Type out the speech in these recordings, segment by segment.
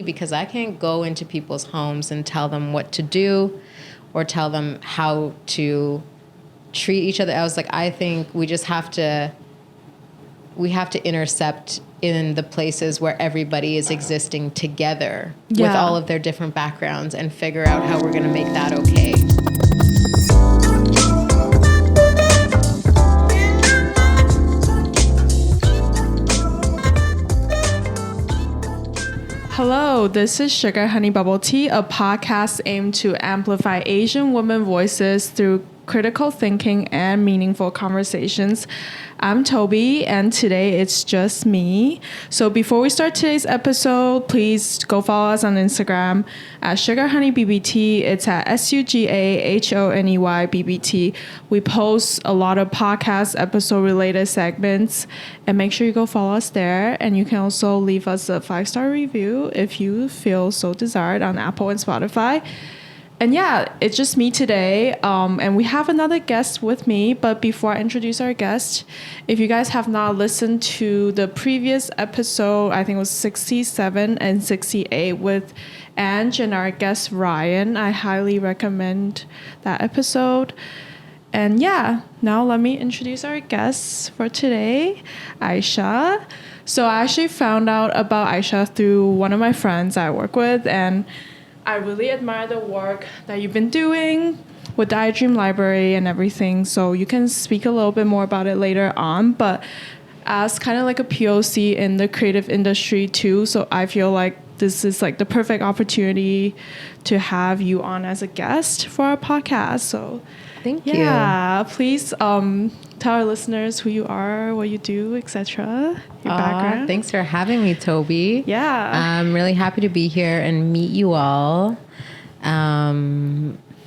because I can't go into people's homes and tell them what to do or tell them how to treat each other. I was like, I think we have to intercept in the places where everybody is existing together with all of their different backgrounds and figure out how we're going to make that okay. Hello, this is sugahoneybbt, a podcast aimed to amplify Asian women voices through critical thinking and meaningful conversations. I'm Toby, and today it's just me. So before we start today's episode, please go follow us on Instagram at sugahoneybbt. It's at sugahoneybbt. We post a lot of podcast episode related segments, and make sure you go follow us there. And you can also leave us a 5-star review if you feel so desired on Apple and Spotify. And yeah, it's just me today, and we have another guest with me. But before I introduce our guest, if you guys have not listened to the previous episode, I think it was 67 and 68 with Ange and our guest Ryan, I highly recommend that episode. And yeah, now let me introduce our guests for today, Aisha. So I actually found out about Aisha through one of my friends I work with, and I really admire the work that you've been doing with the HIIIIII Library and everything. So you can speak a little bit more about it later on. But as kind of like a POC in the creative industry too, so I feel like this is like the perfect opportunity to have you on as a guest for our podcast. So thank you. Yeah, please tell our listeners who you are, what you do, etc. Your background. Thanks for having me, Toby. Yeah. I'm really happy to be here and meet you all. My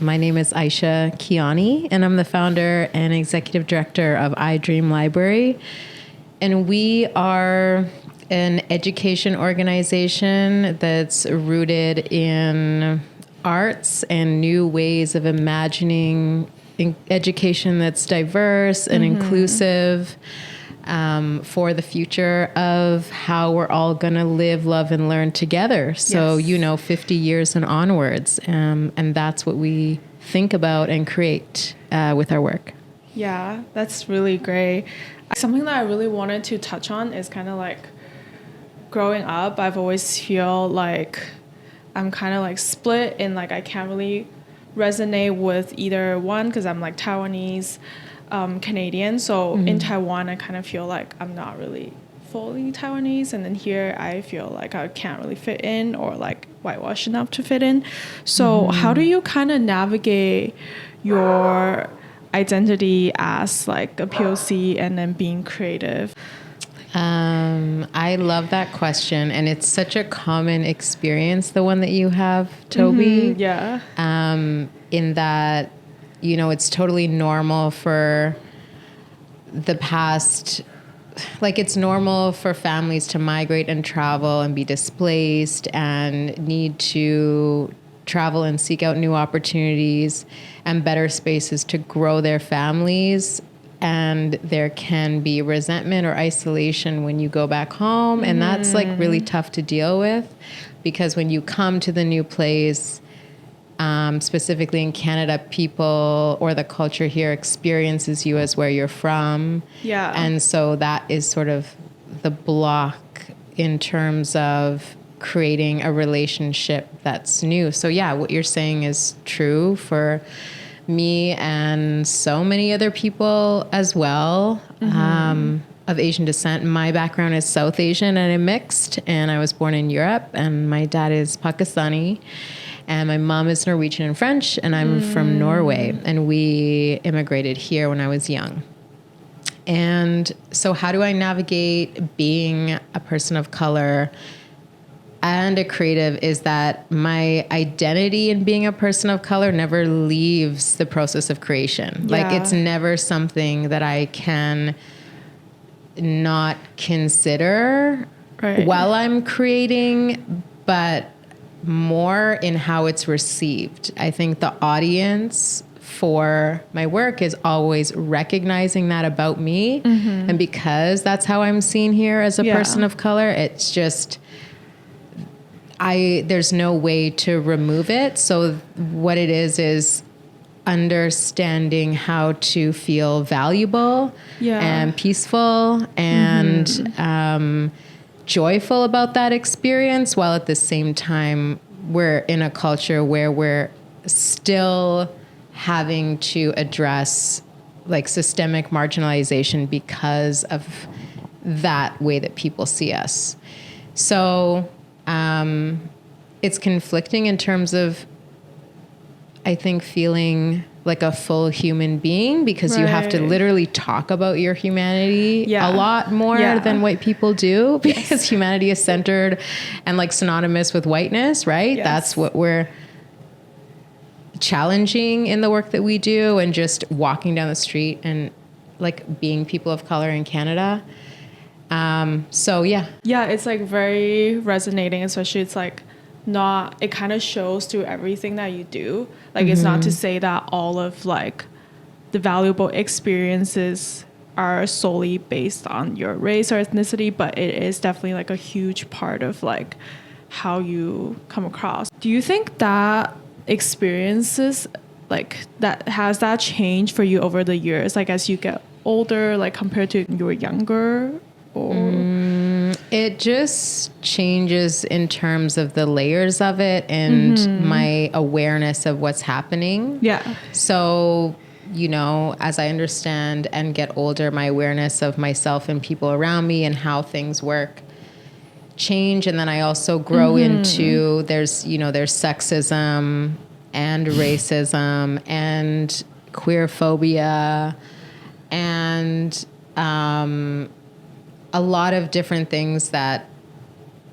name is Aisha Kiani, and I'm the founder and executive director of HIIIIII Library. And we are an education organization that's rooted in arts and new ways of imagining education that's diverse and inclusive for the future of how we're all going to live, love, and learn together. So, 50 years and onwards. And that's what we think about and create with our work. Yeah, that's really great. Something that I really wanted to touch on is kind of like growing up, I've always feel like I'm kind of like split in like I can't really resonate with either one because I'm like Taiwanese, Canadian. So in Taiwan, I kind of feel like I'm not really fully Taiwanese. And then here I feel like I can't really fit in or like whitewashed enough to fit in. So how do you kind of navigate your identity as like a POC and then being creative? I love that question, and it's such a common experience, the one that you have, Toby. Yeah. In that, it's totally normal for the past, like it's normal for families to migrate and travel and be displaced and need to travel and seek out new opportunities and better spaces to grow their families. And there can be resentment or isolation when you go back home. And that's like really tough to deal with, because when you come to the new place, specifically in Canada, people or the culture here experiences you as where you're from. Yeah. And so that is sort of the block in terms of creating a relationship that's new. So yeah, what you're saying is true for me and so many other people as well, of Asian descent. My background is South Asian and I'm mixed, and I was born in Europe, and my dad is Pakistani, and my mom is Norwegian and French, and I'm from Norway, and we immigrated here when I was young. And so how do I navigate being a person of color and a creative is that my identity in being a person of color never leaves the process of creation. Yeah. Like it's never something that I can not consider while I'm creating, but more in how it's received. I think the audience for my work is always recognizing that about me. And because that's how I'm seen here as a person of color, it's just there's no way to remove it. So what it is understanding how to feel valuable and peaceful and joyful about that experience, while at the same time we're in a culture where we're still having to address like systemic marginalization because of that way that people see us. So it's conflicting in terms of, I think, feeling like a full human being, because you have to literally talk about your humanity a lot more than white people do, because humanity is centered and like synonymous with whiteness, right? That's what we're challenging in the work that we do, and just walking down the street and like being people of color in Canada. So it's like very resonating, especially it's like not, it kind of shows through everything that you do. Like it's not to say that all of like the valuable experiences are solely based on your race or ethnicity, but it is definitely like a huge part of like how you come across. Do you think that experiences like that has that changed for you over the years, like as you get older, like compared to you were younger? Or it just changes in terms of the layers of it and my awareness of what's happening. So, you know, as I understand and get older, my awareness of myself and people around me and how things work change. And then I also grow into, there's sexism and racism and queer phobia and a lot of different things that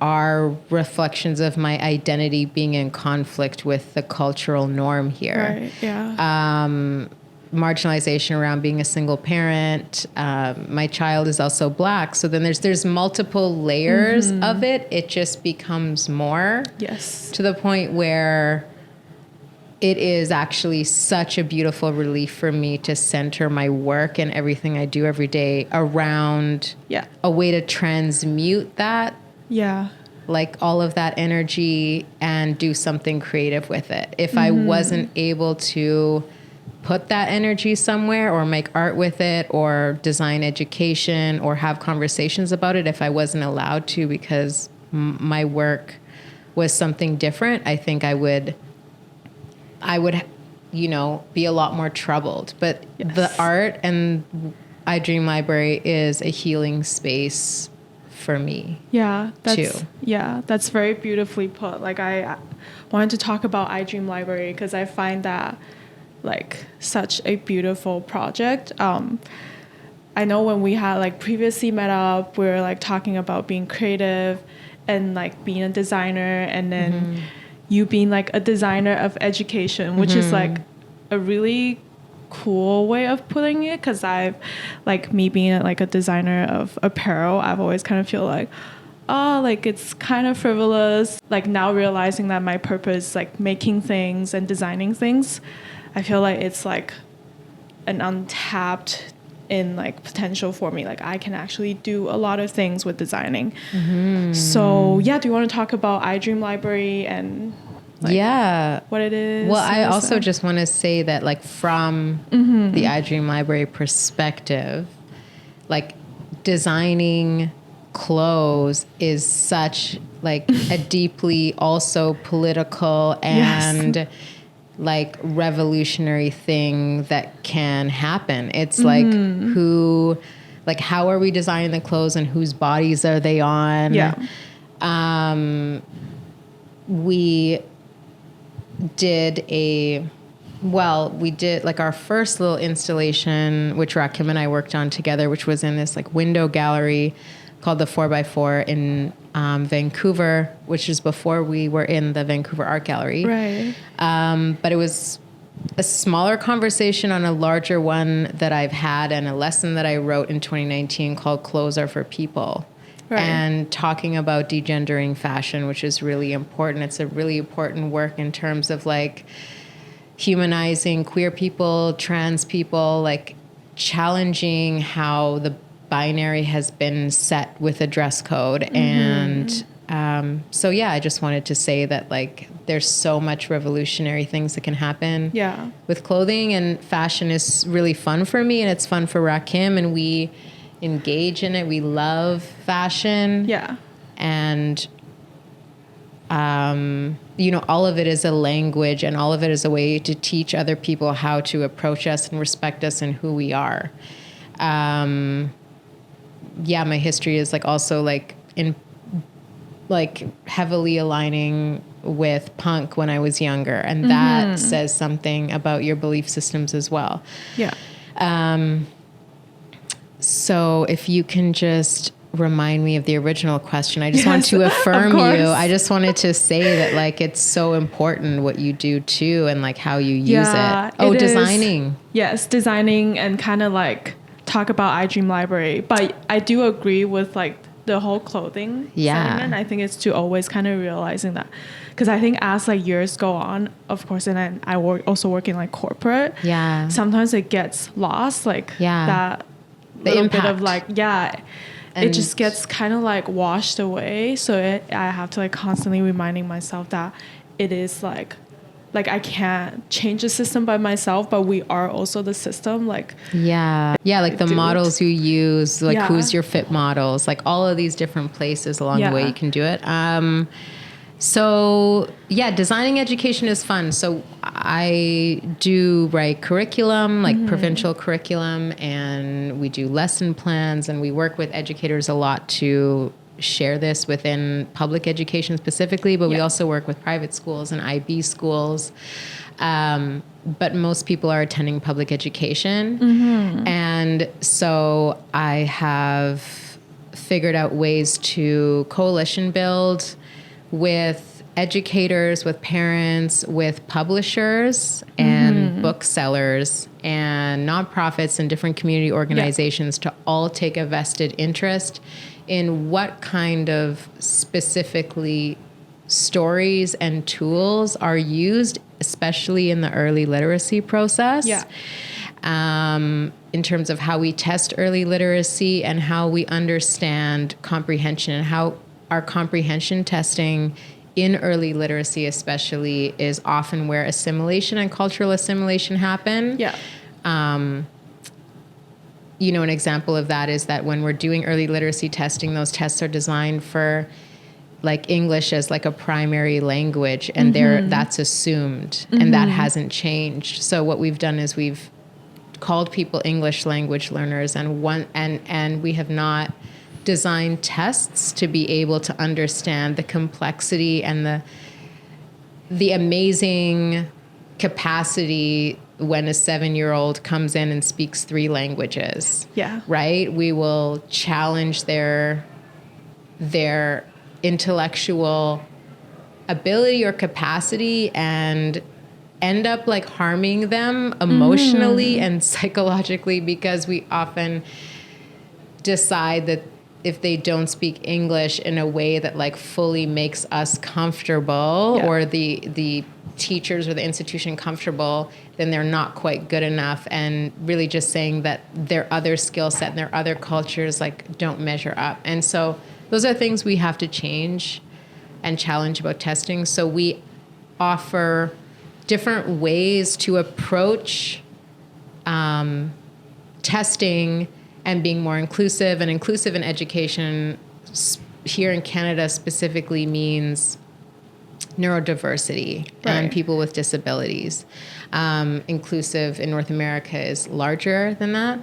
are reflections of my identity being in conflict with the cultural norm here. Marginalization around being a single parent. My child is also Black. So then there's multiple layers of it. It just becomes more to the point where it is actually such a beautiful relief for me to center my work and everything I do every day around a way to transmute that, like all of that energy, and do something creative with it. If I wasn't able to put that energy somewhere or make art with it or design education or have conversations about it, if I wasn't allowed to because my work was something different, I think I would, you know, be a lot more troubled. But the art and iDream Library is a healing space for me. That's very beautifully put. Like I wanted to talk about iDream Library because I find that like such a beautiful project. I know when we had like previously met up, we were like talking about being creative and like being a designer, and then you being like a designer of education, which is like a really cool way of putting it, because I've like me being like a designer of apparel, I've always kind of feel like, oh, like it's kind of frivolous. Like now realizing that my purpose, like making things and designing things, I feel like it's like an untapped in like potential for me. Like I can actually do a lot of things with designing. So do you want to talk about iDream Library and like what it is? Well, I also just want to say that like from the iDream Library perspective, like designing clothes is such like a deeply also political and like revolutionary thing that can happen. It's like how are we designing the clothes and whose bodies are they on? We did like our first little installation, which Rakim and I worked on together, which was in this like window gallery called the 4x4 in Vancouver, which is before we were in the Vancouver Art Gallery. But it was a smaller conversation on a larger one that I've had, and a lesson that I wrote in 2019 called Clothes Are for People. And talking about degendering fashion, which is really important. It's a really important work in terms of like humanizing queer people, trans people, like challenging how the binary has been set with a dress code and So yeah, I just wanted to say that like there's so much revolutionary things that can happen with clothing, and fashion is really fun for me, and it's fun for Rakim, and we engage in it. We love fashion. And you know, all of it is a language, and all of it is a way to teach other people how to approach us and respect us and who we are. My history is like also like in like heavily aligning with punk when I was younger, and that says something about your belief systems as well. So if you can just remind me of the original question. I just want to affirm you. I just wanted to say that like it's so important what you do too, and like how you use it. Oh, designing. Yes, designing, and kind of like talk about iDream Library. But I do agree with like the whole clothing segment. I think it's to always kind of realizing that, because I think as like years go on, of course, and then I also work in like corporate. Sometimes it gets lost, like that the little impact bit of like it just gets kind of like washed away. So I have to like constantly reminding myself that it is like I can't change the system by myself, but we are also the system. Like like the models you use, like who's your fit models, like all of these different places along the way you can do it. So designing education is fun. So I do write curriculum, like provincial curriculum, and we do lesson plans, and we work with educators a lot to share this within public education specifically, but we also work with private schools and IB schools. But most people are attending public education. And so I have figured out ways to coalition build with educators, with parents, with publishers and booksellers and nonprofits and different community organizations to all take a vested interest in what kind of specifically stories and tools are used, especially in the early literacy process. In terms of how we test early literacy and how we understand comprehension, and how our comprehension testing in early literacy especially is often where assimilation and cultural assimilation happen. You know, an example of that is that when we're doing early literacy testing, those tests are designed for like English as like a primary language, and that's assumed, and that hasn't changed. So what we've done is we've called people English language learners, and we have not designed tests to be able to understand the complexity and the amazing capacity when a 7-year-old comes in and speaks 3 languages. Right? We will challenge their intellectual ability or capacity and end up like harming them emotionally and psychologically, because we often decide that if they don't speak English in a way that like fully makes us comfortable or the teachers or the institution comfortable, then they're not quite good enough, and really just saying that their other skill set and their other cultures like don't measure up. And so those are things we have to change and challenge about testing. So we offer different ways to approach testing and being more inclusive. And inclusive in education here in Canada specifically means neurodiversity and people with disabilities. Inclusive in North America is larger than that.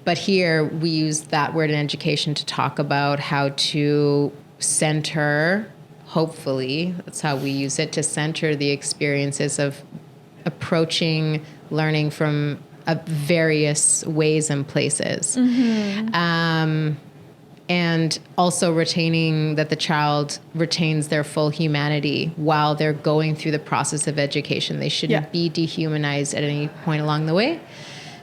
But here we use that word in education to talk about how to center, hopefully, that's how we use it, to center the experiences of approaching learning from various ways and places. And also retaining that the child retains their full humanity while they're going through the process of education. They shouldn't be dehumanized at any point along the way.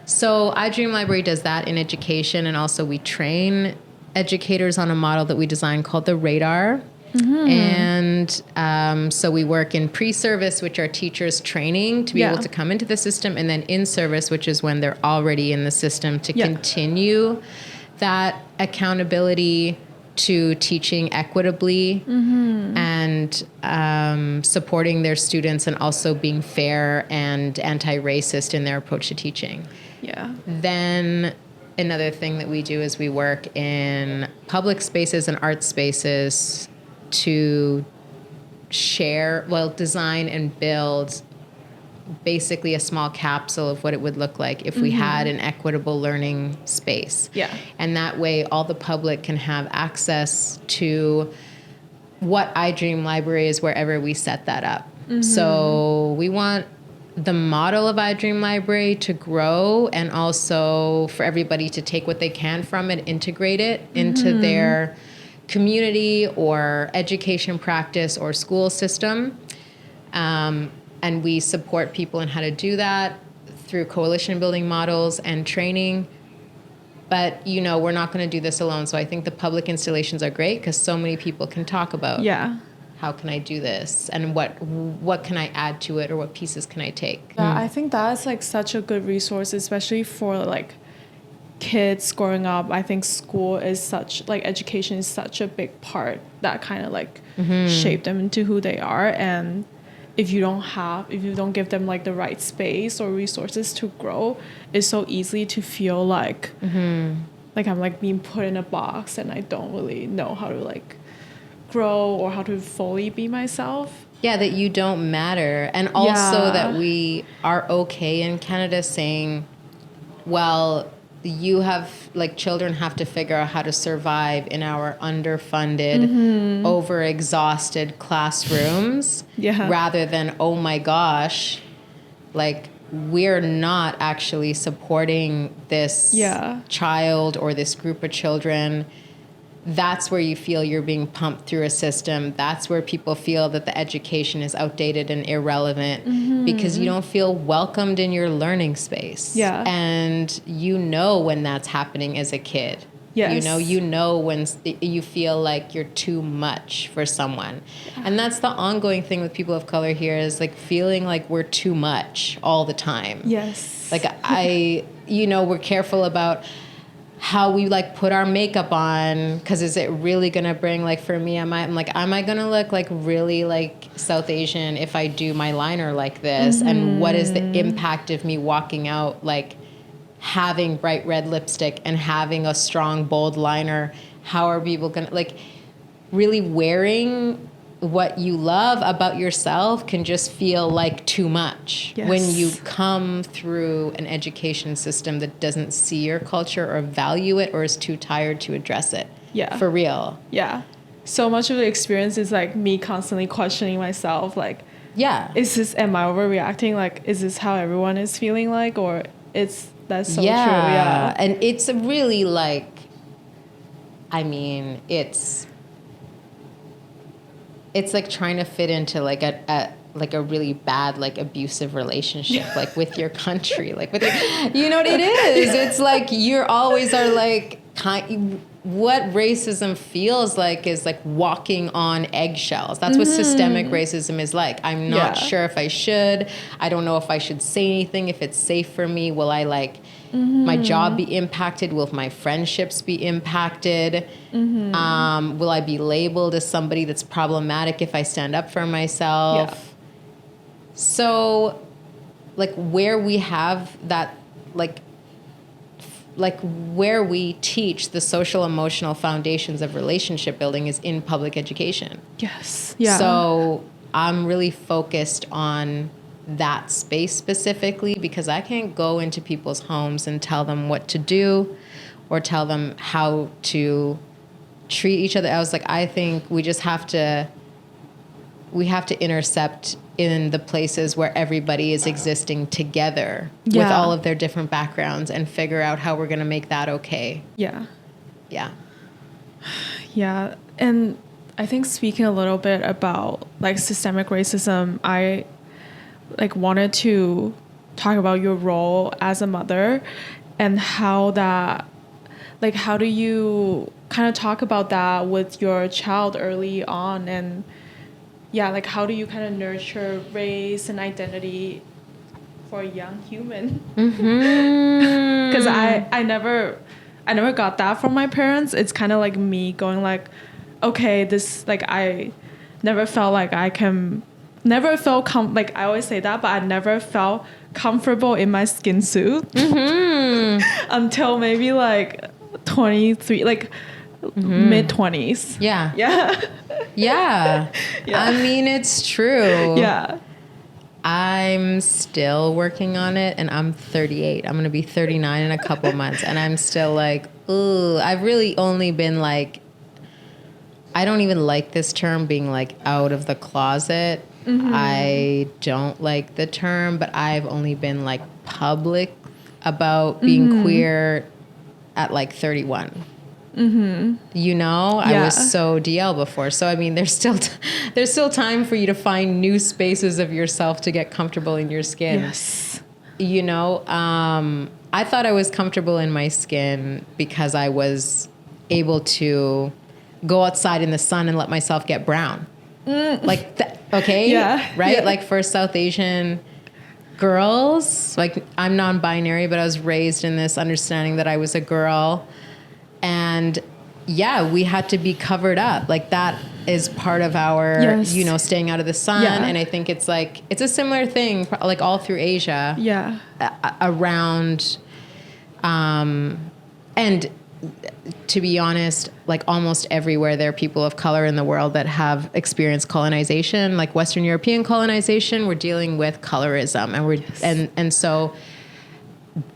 So iDream Library does that in education, and also we train educators on a model that we designed called the Radar. And so we work in pre-service, which are teachers training to be able to come into the system, and then in service, which is when they're already in the system, to continue that accountability to teaching equitably and supporting their students, and also being fair and anti-racist in their approach to teaching. Yeah. Then another thing that we do is we work in public spaces and art spaces to design and build basically a small capsule of what it would look like if we had an equitable learning space. Yeah. And that way all the public can have access to what iDream Library is wherever we set that up. So we want the model of iDream Library to grow, and also for everybody to take what they can from it, integrate it into their community or education practice or school system. And we support people in how to do that through coalition building models and training. But, you know, we're not going to do this alone. So I think the public installations are great because so many people can talk about how can I do this, and what can I add to it, or what pieces can I take. Yeah, I think that's like such a good resource, especially for like kids growing up. I think school is such, like, education is such a big part that kind of like shape them into who they are. And if you don't give them like the right space or resources to grow, it's so easy to feel like like I'm like being put in a box and I don't really know how to like grow or how to fully be myself. Yeah, that you don't matter. And also that we are okay in Canada saying, well, you have, like, children have to figure out how to survive in our underfunded, over-exhausted classrooms, rather than, oh my gosh, like, we're not actually supporting this child or this group of children. That's where you feel you're being pumped through a system. That's where people feel that the education is outdated and irrelevant because you don't feel welcomed in your learning space. Yeah. And you know when that's happening as a kid. Yes. You know when you feel like you're too much for someone. And that's the ongoing thing with people of color here, is like feeling like we're too much all the time. Yes. Like we're careful about how we like put our makeup on, because is it really gonna bring, like, for me, am I gonna look like really like South Asian if I do my liner like this? And what is the impact of me walking out like having bright red lipstick and having a strong bold liner? How are people gonna, like, really wearing what you love about yourself can just feel like too much when you come through an education system that doesn't see your culture or value it, or is too tired to address it. Yeah. For real. Yeah. So much of the experience is like me constantly questioning myself, like, am I overreacting? Like, is this how everyone is feeling like? Or that's so true. Yeah. And it's really like, I mean, it's like trying to fit into like a really bad, like, abusive relationship, like with your country, like with you know what it is? It's like you're always are like, what racism feels like is like walking on eggshells. That's what systemic racism is like. I'm not sure if I should. I don't know if I should say anything, if it's safe for me. Will I, like, my job be impacted? Will my friendships be impacted? Will I be labeled as somebody that's problematic if I stand up for myself? Yeah. So, like, where we have that, like where we teach the social emotional foundations of relationship building is in public education. Yes. Yeah. So I'm really focused on that space specifically, because I can't go into people's homes and tell them what to do or tell them how to treat each other. I was like, I think we have to intercept in the places where everybody is existing together with all of their different backgrounds and figure out how we're going to make that okay. Yeah. Yeah. Yeah. And I think speaking a little bit about like systemic racism, I like wanted to talk about your role as a mother and how that, like, how do you kind of talk about that with your child early on? And like, how do you kind of nurture race and identity for a young human? Because I I never got that from my parents. It's kind of like me going like, okay, this, like, I never felt like I can, never felt like, I always say that, but I never felt comfortable in my skin suit until maybe like 23, like mid 20s. Yeah. Yeah. Yeah. I mean, it's true. Yeah. I'm still working on it, and I'm 38. I'm going to be 39 in a couple months, and I'm still like, ooh, I've really only been like, I don't even like this term being like out of the closet. I don't like the term, but I've only been like public about being queer at like 31. You know, I was so DL before. So, I mean, there's still time for you to find new spaces of yourself to get comfortable in your skin. Yes. You know, I thought I was comfortable in my skin because I was able to go outside in the sun and let myself get brown. Like, okay. Yeah. Right. Yeah. Like for South Asian girls, like I'm non-binary, but I was raised in this understanding that I was a girl. And yeah, we had to be covered up. Like that is part of our, you know, staying out of the sun. Yeah. And I think it's like, it's a similar thing, like all through Asia. Yeah. Around, and to be honest, like almost everywhere there are people of color in the world that have experienced colonization, like Western European colonization. We're dealing with colorism, and and so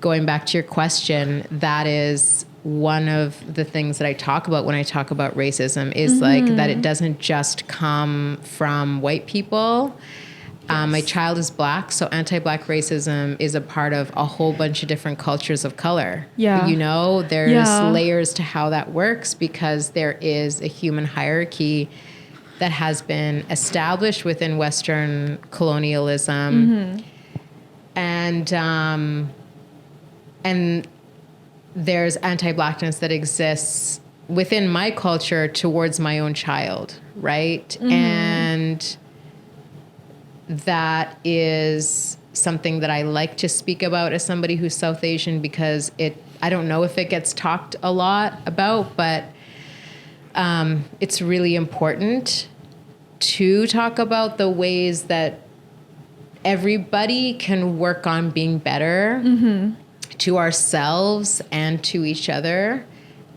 going back to your question, that is one of the things that I talk about when I talk about racism is like that it doesn't just come from white people. My child is Black, so anti-Black racism is a part of a whole bunch of different cultures of color. Yeah. You know, there's layers to how that works because there is a human hierarchy that has been established within Western colonialism. And there's anti-Blackness that exists within my culture towards my own child, right? And that is something that I like to speak about as somebody who's South Asian because I don't know if it gets talked a lot about, but it's really important to talk about the ways that everybody can work on being better to ourselves and to each other.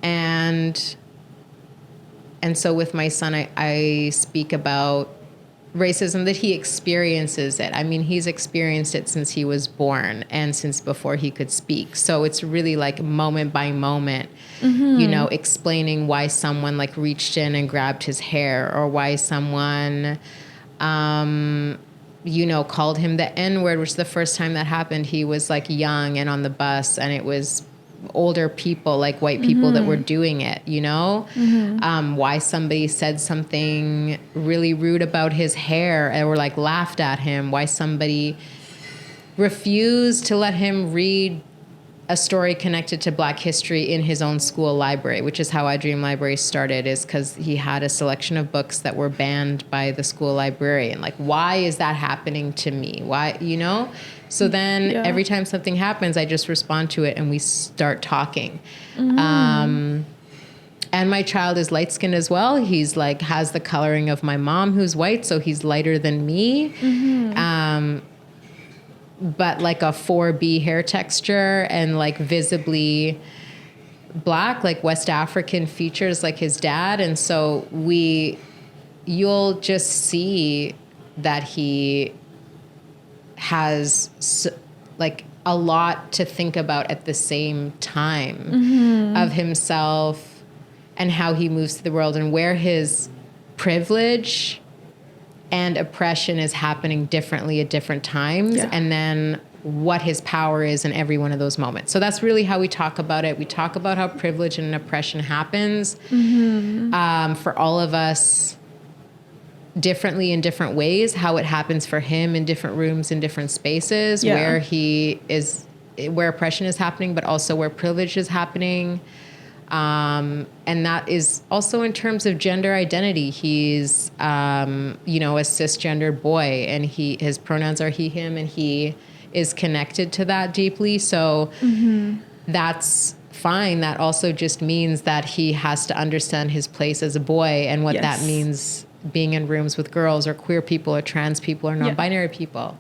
And so with my son, I speak about racism that he experiences it. I mean, he's experienced it since he was born and since before he could speak. So it's really like moment by moment, you know, explaining why someone like reached in and grabbed his hair or why someone, you know, called him the N-word, which the first time that happened, he was like young and on the bus, and it was older people, like white people that were doing it, you know? Why somebody said something really rude about his hair or like laughed at him, why somebody refused to let him read a story connected to Black history in his own school library, which is how I Dream Library started, is because he had a selection of books that were banned by the school librarian. Like, why is that happening to me? Why, you know? So then every time something happens, I just respond to it and we start talking. And my child is light-skinned as well. He's like, has the coloring of my mom who's white, so he's lighter than me. But like a 4B hair texture and like visibly Black, like West African features like his dad. And so you'll just see that he has like a lot to think about at the same time of himself and how he moves through the world and where his privilege and oppression is happening differently at different times, and then what his power is in every one of those moments. So that's really how we talk about it. We talk about how privilege and oppression happens for all of us differently in different ways, how it happens for him in different rooms, in different spaces, where he is, where oppression is happening, but also where privilege is happening. And that is also in terms of gender identity. He's, you know, a cisgendered boy, and his pronouns are he, him, and he is connected to that deeply. So that's fine. That also just means that he has to understand his place as a boy and what that means being in rooms with girls or queer people or trans people or non-binary people.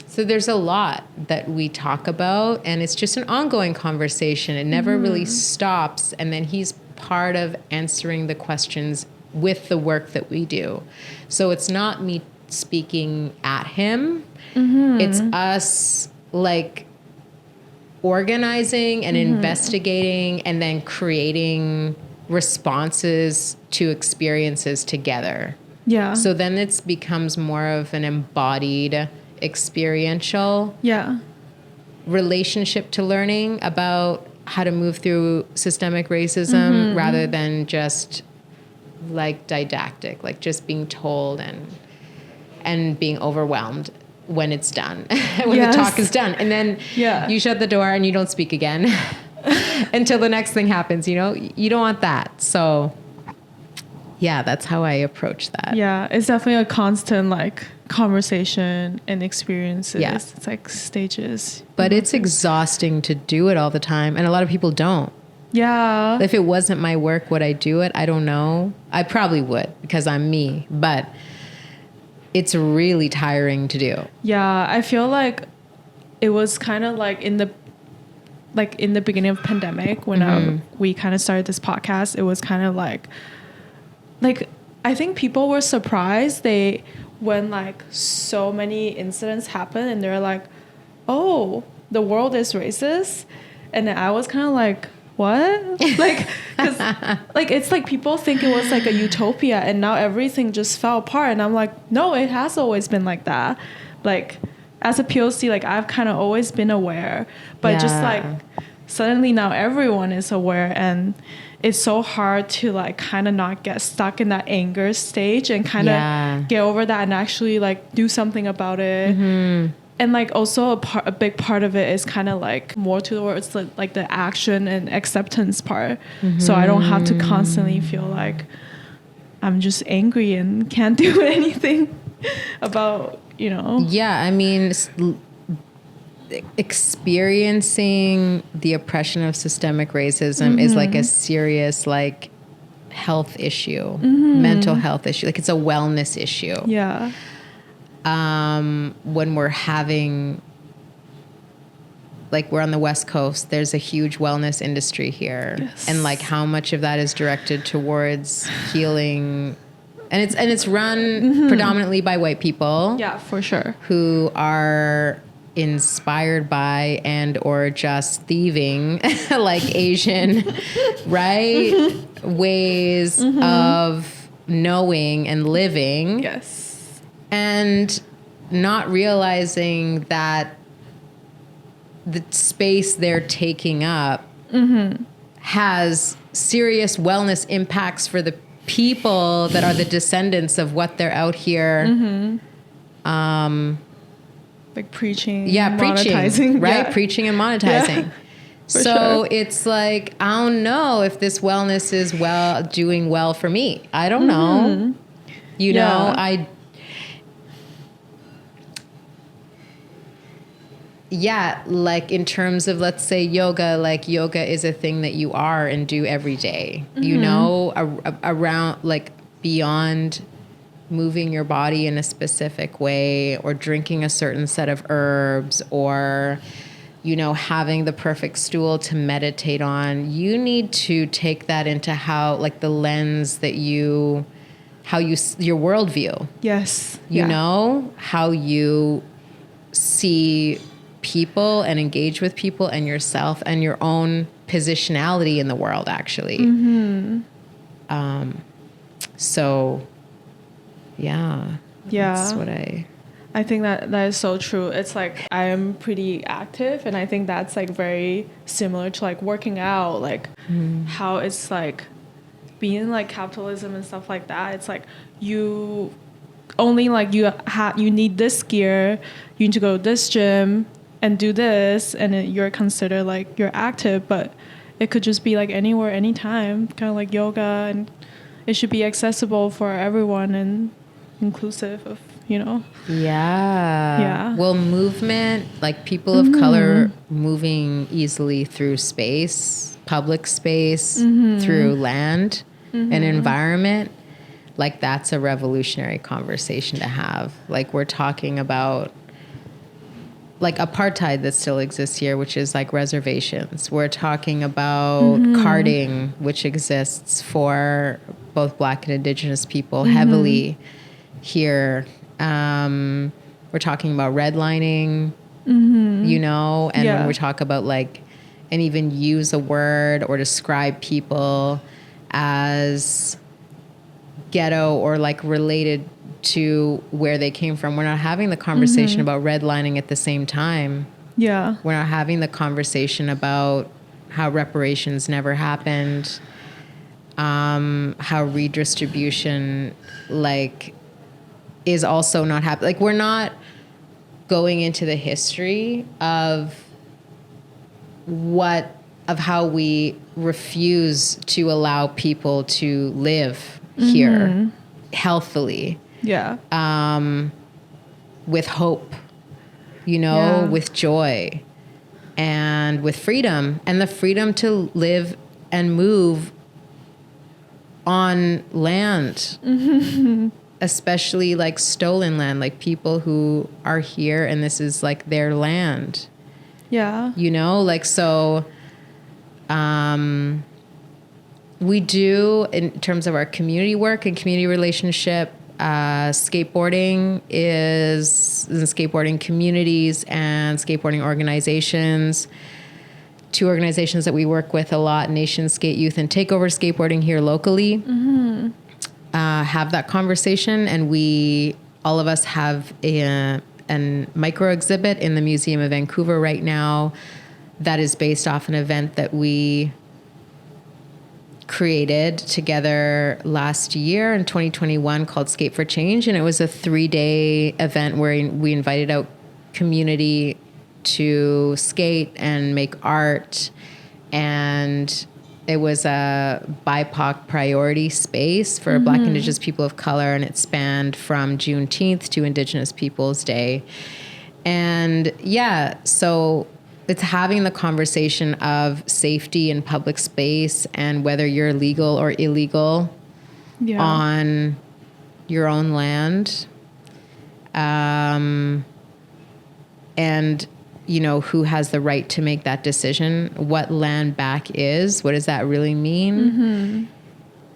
So there's a lot that we talk about, and it's just an ongoing conversation. It never really stops. And then he's part of answering the questions with the work that we do. So it's not me speaking at him. It's us like organizing and investigating and then creating responses to experiences together. Yeah. So then it becomes more of an embodied, experiential relationship to learning about how to move through systemic racism rather than just like didactic, like just being told and being overwhelmed when it's done, when the talk is done. And then you shut the door and you don't speak again until the next thing happens, you know? You don't want that. So yeah, that's how I approach that. Yeah, it's definitely a constant like conversation and experiences. Yeah. It's like stages. But it's exhausting to do it all the time. And a lot of people don't. Yeah. If it wasn't my work, would I do it? I don't know. I probably would because I'm me. But it's really tiring to do. Yeah, I feel like it was kind of like in the beginning of pandemic when we kind of started this podcast. It was kind of like I think people were surprised when like so many incidents happened and they're like, oh, the world is racist, and then I was kind of like, what? Like, because like it's like people think it was like a utopia and now everything just fell apart, and I'm like, no, it has always been like that. Like as a POC, like I've kind of always been aware, but just like suddenly now everyone is aware, and it's so hard to like kind of not get stuck in that anger stage and kind of get over that and actually like do something about it. And like also a big part of it is kind of like more towards like the action and acceptance part. So I don't have to constantly feel like I'm just angry and can't do anything about, you know. Yeah, I mean, experiencing the oppression of systemic racism is like a serious like health issue, mental health issue. Like it's a wellness issue. Yeah. When we're having, like we're on the West Coast, there's a huge wellness industry here. Yes. And like how much of that is directed towards healing, and it's run predominantly by white people. Yeah, for sure. Who are inspired by and or just thieving like Asian right ways of knowing and living. Yes. And not realizing that the space they're taking up has serious wellness impacts for the people that are the descendants of what they're out here. Like preaching. Yeah, monetizing. right? Yeah. Preaching and monetizing. Yeah, so sure. it's like, I don't know if this wellness is doing well for me. I don't know. You know, like in terms of, let's say yoga, like yoga is a thing that you are and do every day, you know, around like beyond moving your body in a specific way or drinking a certain set of herbs or, you know, having the perfect stool to meditate on. You need to take that into how, like the lens that your worldview. Yes. You know, how you see people and engage with people and yourself and your own positionality in the world, actually. So, yeah. That's what I think that is so true. It's like I am pretty active, and I think that's like very similar to like working out, like how it's like being like capitalism and stuff like that. It's like you only like you need this gear, you need to go to this gym and do this, and you're considered like you're active, but it could just be like anywhere, anytime, kind of like yoga, and it should be accessible for everyone. And inclusive of, Yeah. Well, movement, like people of color moving easily through space, public space, through land and environment, like that's a revolutionary conversation to have. Like we're talking about like apartheid that still exists here, which is like reservations. We're talking about carding, which exists for both Black and Indigenous people heavily here. We're talking about redlining, and when we talk about like, and even use a word or describe people as ghetto or like related to where they came from. We're not having the conversation about redlining at the same time. Yeah. We're not having the conversation about how reparations never happened, how redistribution like is also not happening. Like we're not going into the history of how we refuse to allow people to live here healthily. Yeah. With hope, with joy and with freedom, and the freedom to live and move on land, especially like stolen land, like people who are here and this is like their land. Yeah. So we do, in terms of our community work and community relationship, skateboarding is in skateboarding communities and skateboarding organizations. Two organizations that we work with a lot, Nation Skate Youth and Takeover Skateboarding here locally, have that conversation. And all of us have a micro exhibit in the Museum of Vancouver right now that is based off an event that we created together last year in 2021 called Skate for Change. And it was a 3-day event where we invited out community to skate and make art. And it was a BIPOC priority space for Black Indigenous people of color. And it spanned from Juneteenth to Indigenous Peoples Day. And so it's having the conversation of safety in public space and whether you're legal or illegal on your own land. And, who has the right to make that decision, what land back is, what does that really mean?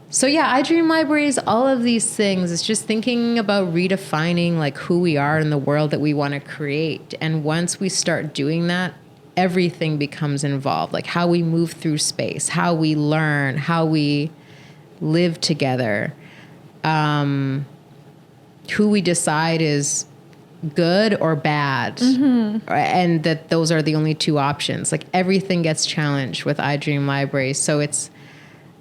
So I Dream Library is all of these things. It's just thinking about redefining like who we are in the world that we want to create. And once we start doing that, everything becomes involved, like how we move through space, how we learn, how we live together, who we decide is good or bad, and that those are the only two options. Like everything gets challenged with I Dream Library. So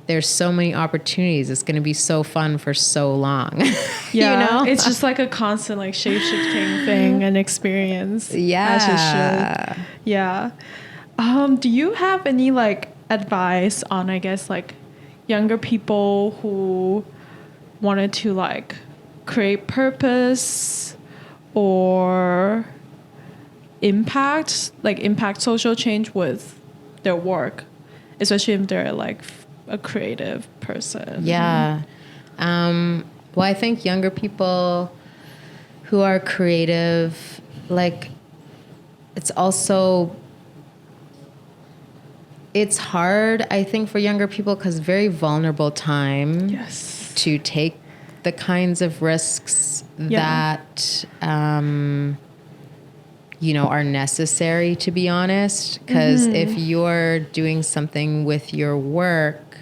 there's so many opportunities. It's going to be so fun for so long. It's just like a constant like shape-shifting thing and experience. As it should. Yeah. Do you have any like advice on, I guess, like younger people who wanted to like create purpose or impact social change with their work, especially if they're like a creative person? Yeah. Well, I think younger people who are creative, like it's hard, I think, for younger people because very vulnerable time to take the kinds of risks that, are necessary, to be honest. Because if you're doing something with your work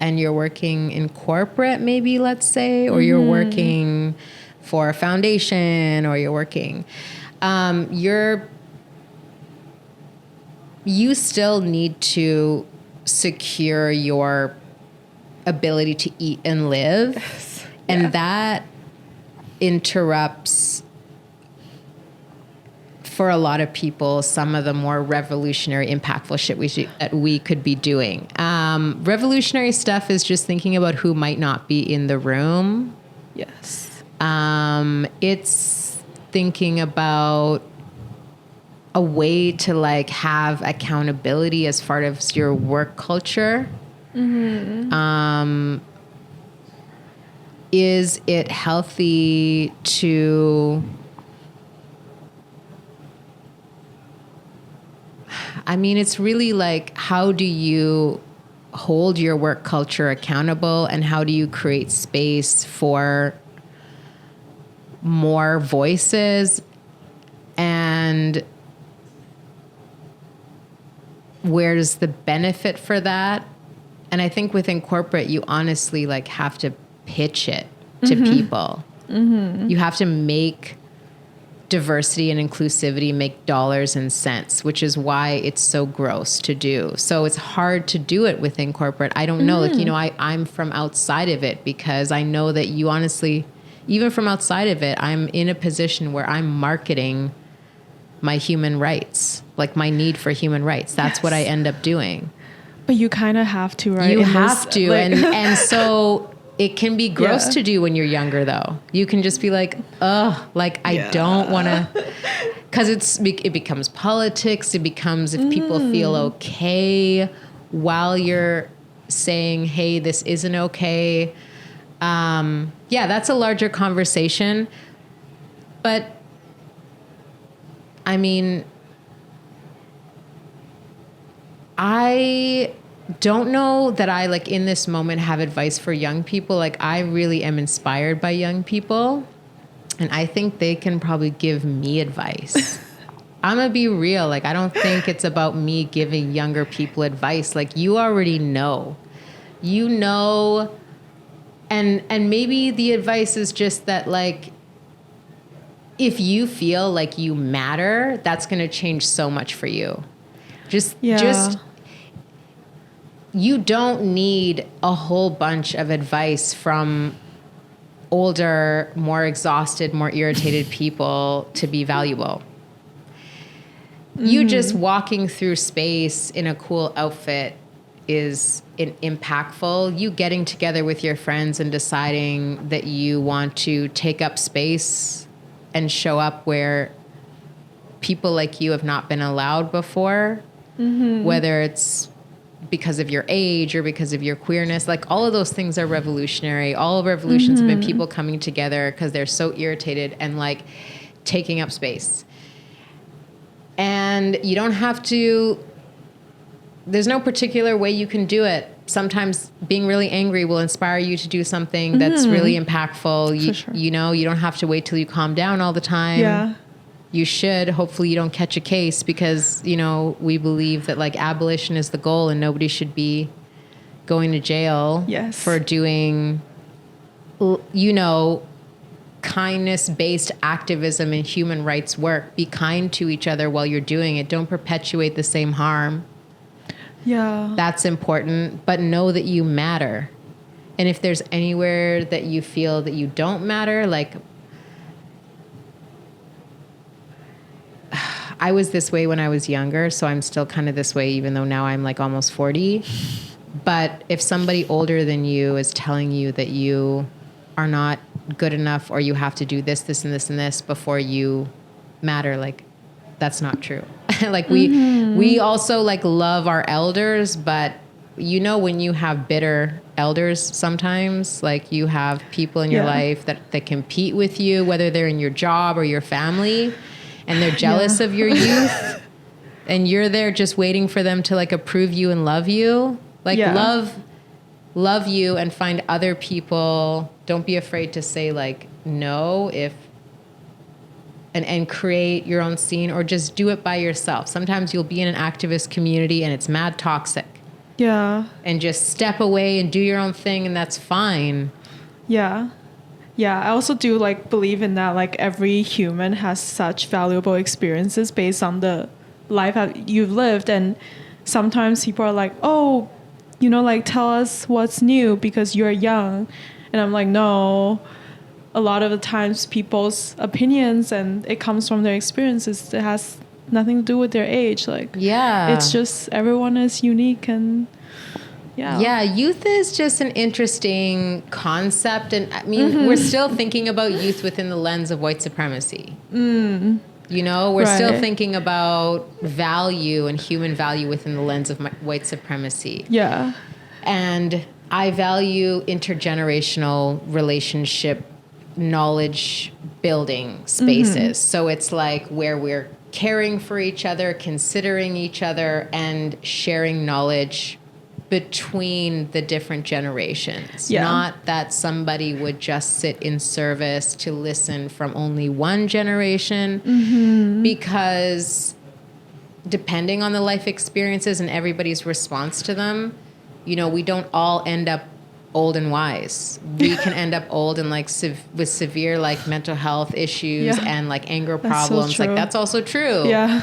and you're working in corporate, maybe, let's say, or you're working for a foundation or you're working, you still need to secure your ability to eat and live. And that interrupts, for a lot of people, some of the more revolutionary, impactful shit we could be doing. Revolutionary stuff is just thinking about who might not be in the room. Yes. It's thinking about a way to like have accountability as part of your work culture. Is it healthy to, I mean, it's really like, how do you hold your work culture accountable, and how do you create space for more voices, and where's the benefit for that? And I think within corporate, you honestly like have to pitch it to people. You have to make diversity and inclusivity make dollars and cents, which is why it's so gross to do. So it's hard to do it within corporate. I don't know, like, you know, I'm from outside of it, because I know that you honestly, even from outside of it, I'm in a position where I'm marketing my human rights, like my need for human rights. That's what I end up doing. But you kind of have to, right? You have to. Like, and so it can be gross to do when you're younger, though. You can just be like, ugh, like I don't want to, because it becomes politics. It becomes if people feel okay while you're saying, hey, this isn't okay. Yeah, that's a larger conversation. But I mean, I don't know that I, like, in this moment have advice for young people. Like, I really am inspired by young people, and I think they can probably give me advice. I'm gonna be real. Like, I don't think it's about me giving younger people advice. Like, you already know, and maybe the advice is just that, like, if you feel like you matter, that's going to change so much for you. Just you don't need a whole bunch of advice from older, more exhausted, more irritated people to be valuable. You just walking through space in a cool outfit is impactful. You getting together with your friends and deciding that you want to take up space and show up where people like you have not been allowed before, whether it's because of your age or because of your queerness. Like, all of those things are revolutionary. All of revolutions have been people coming together because they're so irritated and like taking up space. And you don't have to, there's no particular way you can do it. Sometimes being really angry will inspire you to do something that's really impactful. You know, you don't have to wait till you calm down all the time. Yeah. You should. Hopefully you don't catch a case, because, you know, we believe that like abolition is the goal and nobody should be going to jail for doing, you know, kindness-based activism and human rights work. Be kind to each other while you're doing it. Don't perpetuate the same harm. Yeah. That's important, but know that you matter. And if there's anywhere that you feel that you don't matter, like, I was this way when I was younger, so I'm still kind of this way, even though now I'm like almost 40. But if somebody older than you is telling you that you are not good enough, or you have to do this, this, and this, and this before you matter, like, that's not true. Like, we also like love our elders, but you know, when you have bitter elders, sometimes like you have people in your life that compete with you, whether they're in your job or your family, and they're jealous of your youth, and you're there just waiting for them to like approve you and love you. Like, love you and find other people. Don't be afraid to say like no and create your own scene, or just do it by yourself. Sometimes you'll be in an activist community and it's mad toxic. Yeah. And just step away and do your own thing, and that's fine. Yeah. Yeah, I also do like believe in that, like, every human has such valuable experiences based on the life that you've lived. And sometimes people are like, oh, you know, like, tell us what's new because you're young. And I'm like, no. A lot of the times people's opinions, and it comes from their experiences. It has nothing to do with their age. Like, it's just everyone is unique, and Yeah, youth is just an interesting concept. And I mean, we're still thinking about youth within the lens of white supremacy. You know, we're still thinking about value and human value within the lens of white supremacy. Yeah. And I value intergenerational relationship knowledge building spaces. So it's like where we're caring for each other, considering each other, and sharing knowledge between the different generations. Not that somebody would just sit in service to listen from only one generation, because depending on the life experiences and everybody's response to them, you know, we don't all end up old and wise. We can end up old and like with severe like mental health issues and like anger problems. Like that's also true. Yeah.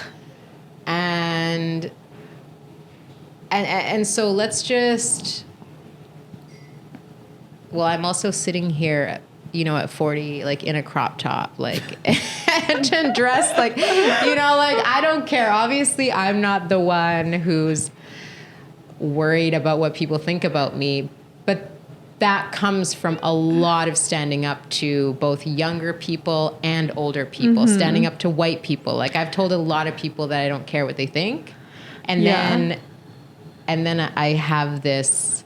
And so let's just, well, I'm also sitting here, you know, at 40, like in a crop top, like, and dressed like, you know, like, I don't care. Obviously, I'm not the one who's worried about what people think about me, but that comes from a lot of standing up to both younger people and older people, standing up to white people. Like I've told a lot of people that I don't care what they think. And then I have this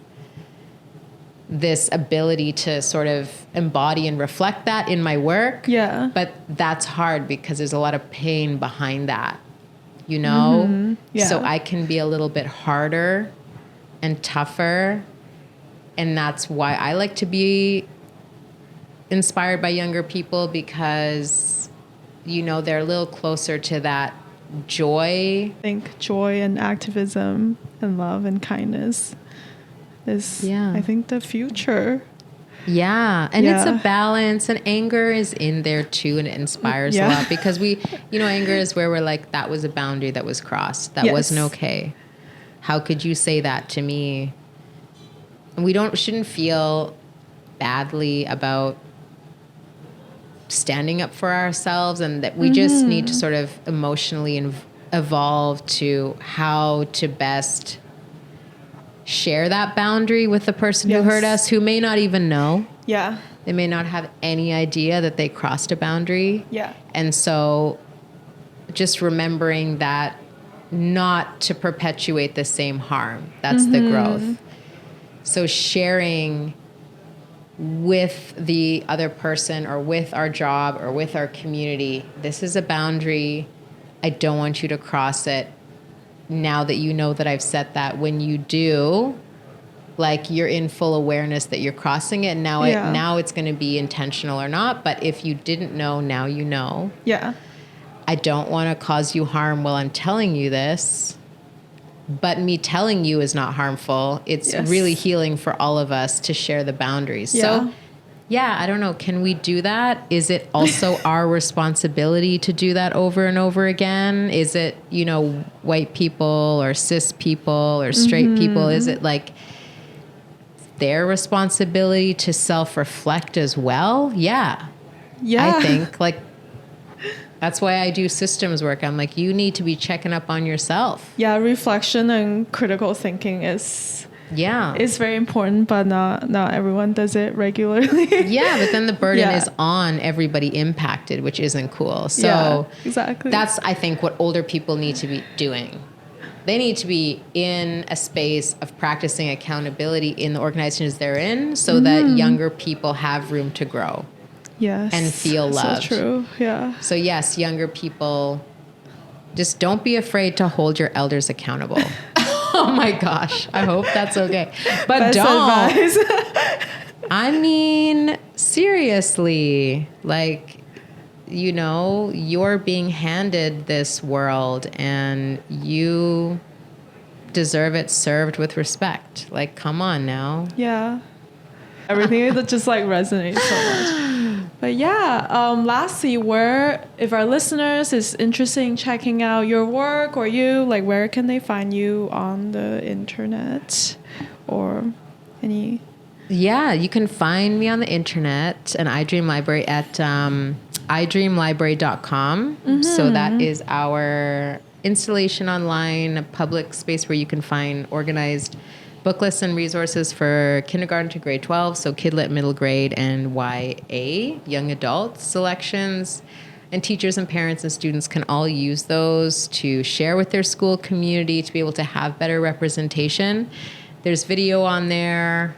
ability to sort of embody and reflect that in my work. Yeah. But that's hard because there's a lot of pain behind that, you know? So I can be a little bit harder and tougher. And that's why I like to be inspired by younger people, because, you know, they're a little closer to that joy. I think joy and activism and love and kindness is, I think, the future. Yeah. And it's a balance, and anger is in there too. And it inspires a lot, because we, you know, anger is where we're like, that was a boundary that was crossed. That wasn't okay. How could you say that to me? And we shouldn't feel badly about standing up for ourselves, and that we just need to sort of emotionally evolve to how to best share that boundary with the person who hurt us, who may not even know. Yeah. They may not have any idea that they crossed a boundary. Yeah. And so just remembering that not to perpetuate the same harm. That's the growth. So sharing with the other person, or with our job, or with our community, this is a boundary. I don't want you to cross it. Now that you know that I've set that, when you do, like, you're in full awareness that you're crossing it. Now, now it's going to be intentional or not. But if you didn't know, now you know. Yeah. I don't want to cause you harm while I'm telling you this. But me telling you is not harmful. It's really healing for all of us to share the boundaries. So, I don't know. Can we do that? Is it also our responsibility to do that over and over again? Is it, you know, white people or cis people or straight people? Is it like their responsibility to self-reflect as well? Yeah. I think, like, that's why I do systems work. I'm like, you need to be checking up on yourself. Yeah, reflection and critical thinking is very important, but not everyone does it regularly. But then the burden is on everybody impacted, which isn't cool. So exactly. That's, I think, what older people need to be doing. They need to be in a space of practicing accountability in the organizations they're in, so that younger people have room to grow. Yes. And feel loved. So true. Yeah. So yes, younger people, just don't be afraid to hold your elders accountable. Oh my gosh. I hope that's okay. But Best don't. Advice. I mean, seriously, like, you know, you're being handed this world and you deserve it served with respect. Like, come on now. Yeah. Everything that just like resonates so much. But lastly, if our listeners is interested in checking out your work or you, like, where can they find you on the internet or any? Yeah, you can find me on the internet and iDream Library at idreamlibrary.com. So that is our installation online, a public space where you can find organized book lists and resources for kindergarten to grade 12, so Kidlit middle grade and YA, young adult selections. And teachers and parents and students can all use those to share with their school community to be able to have better representation. There's video on there.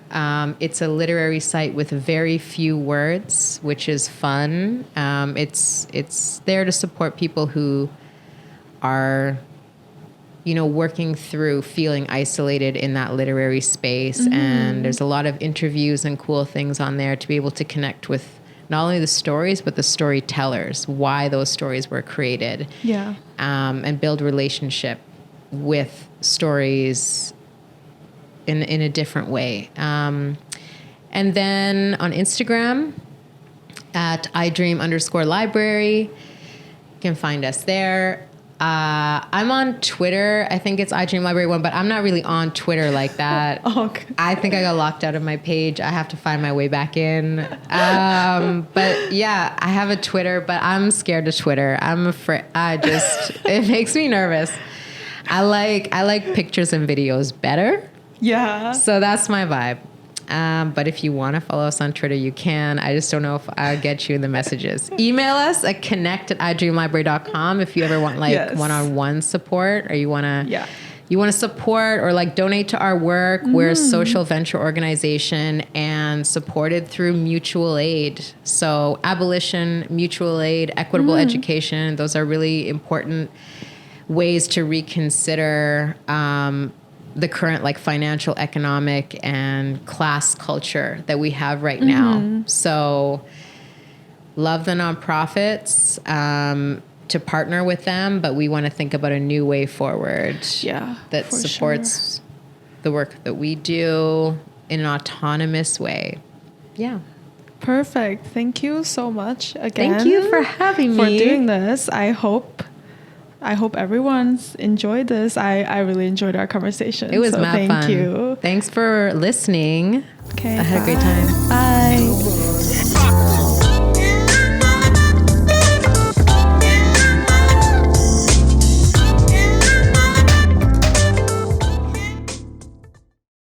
It's a literary site with very few words, which is fun. It's there to support people who are, working through feeling isolated in that literary space. Mm-hmm. And there's a lot of interviews and cool things on there to be able to connect with not only the stories, but the storytellers, why those stories were created. Yeah. And build relationship with stories in a different way. And then on Instagram at idream_library, you can find us there. I'm on Twitter. I think it's idreamlibrary1, but I'm not really on Twitter like that. Okay. I think I got locked out of my page. I have to find my way back in. But yeah, I have a Twitter, but I'm scared of Twitter. I'm afraid. It makes me nervous. I like pictures and videos better. Yeah. So that's my vibe. But if you want to follow us on Twitter, you can. I just don't know if I'll get you in the messages. Email us at connect@idreamlibrary.com if you ever want one-on-one support, or you want to support or donate to our work. We're a social venture organization and supported through mutual aid. So abolition, mutual aid, equitable education, those are really important ways to reconsider the current financial, economic, and class culture that we have right now. So love the nonprofits, to partner with them, but we want to think about a new way forward that supports the work that we do in an autonomous way. Yeah. Perfect. Thank you so much again. Thank you for having me. For doing this. I hope everyone's enjoyed this. I really enjoyed our conversation. It was mad fun. Thank you. Thanks for listening. Okay. I had a great time. Bye.